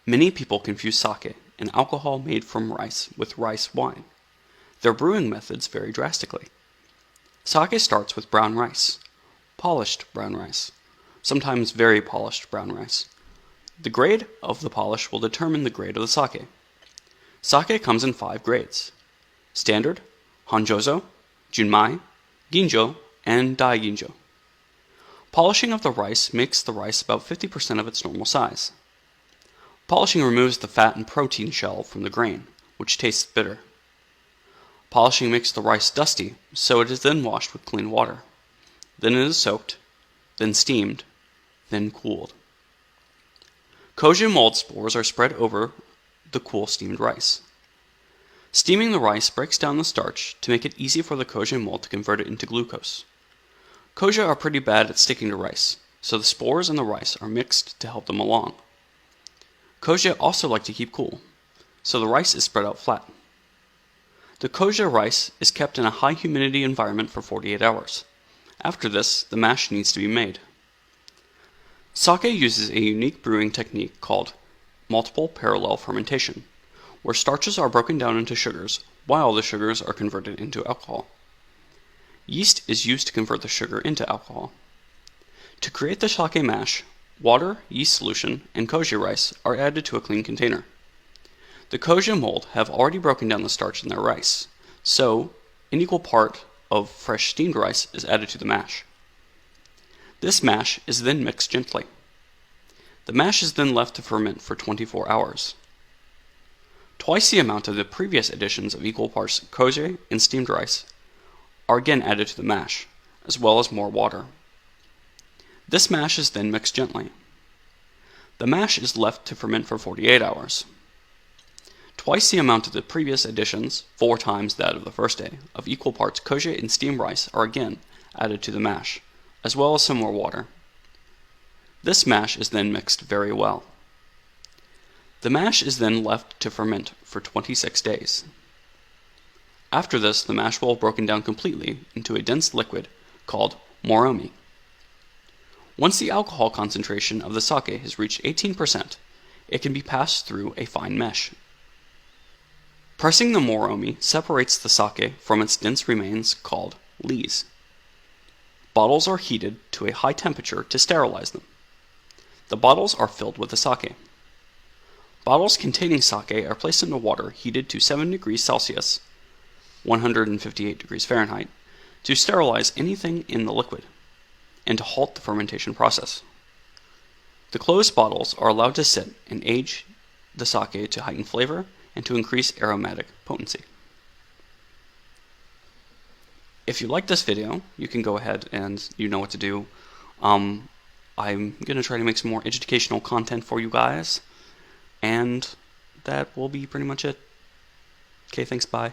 Many people confuse sake, an alcohol made from rice, with rice wine. Their brewing methods vary drastically. Sake starts with brown rice, polished brown rice, sometimes very polished brown rice. The grade of the polish will determine the grade of the sake. Sake comes in 5 grades: standard, Honjozo, Junmai, Ginjo, and Daiginjo. Polishing of the rice makes the rice about 50% of its normal size. Polishing removes the fat and protein shell from the grain, which tastes bitter. Polishing makes the rice dusty, so it is then washed with clean water. Then it is soaked, then steamed, then cooled. Koji mold spores are spread over the cool steamed rice. Steaming the rice breaks down the starch to make it easy for the koji mold to convert it into glucose. Koji are pretty bad at sticking to rice, so the spores and the rice are mixed to help them along. Koji also like to keep cool, so the rice is spread out flat. The koji rice is kept in a high humidity environment for 48 hours. After this, the mash needs to be made. Sake uses a unique brewing technique called multiple parallel fermentation, where starches are broken down into sugars while the sugars are converted into alcohol. Yeast is used to convert the sugar into alcohol. To create the sake mash, water, yeast solution, and koji rice are added to a clean container. The koji mold have already broken down the starch in their rice, so an equal part of fresh steamed rice is added to the mash. This mash is then mixed gently. The mash is then left to ferment for 24 hours. Twice the amount of the previous additions of equal parts koji and steamed rice are again added to the mash, as well as more water. This mash is then mixed gently. The mash is left to ferment for 48 hours. Twice the amount of the previous additions, 4 times that of the first day, of equal parts koji and steamed rice are again added to the mash, as well as some more water. This mash is then mixed very well. The mash is then left to ferment for 26 days. After this, the mash will have broken down completely into a dense liquid called moromi. Once the alcohol concentration of the sake has reached 18%, it can be passed through a fine mesh. Pressing the moromi separates the sake from its dense remains called lees. Bottles are heated to a high temperature to sterilize them. The bottles are filled with the sake. Bottles containing sake are placed into water heated to 7 degrees Celsius, 158 degrees Fahrenheit, to sterilize anything in the liquid, and to halt the fermentation process. The closed bottles are allowed to sit and age the sake to heighten flavor and to increase aromatic potency. If you like this video, you can go ahead and you know what to do. I'm going to try to make some more educational content for you guys, and that will be pretty much it. Okay, thanks, bye.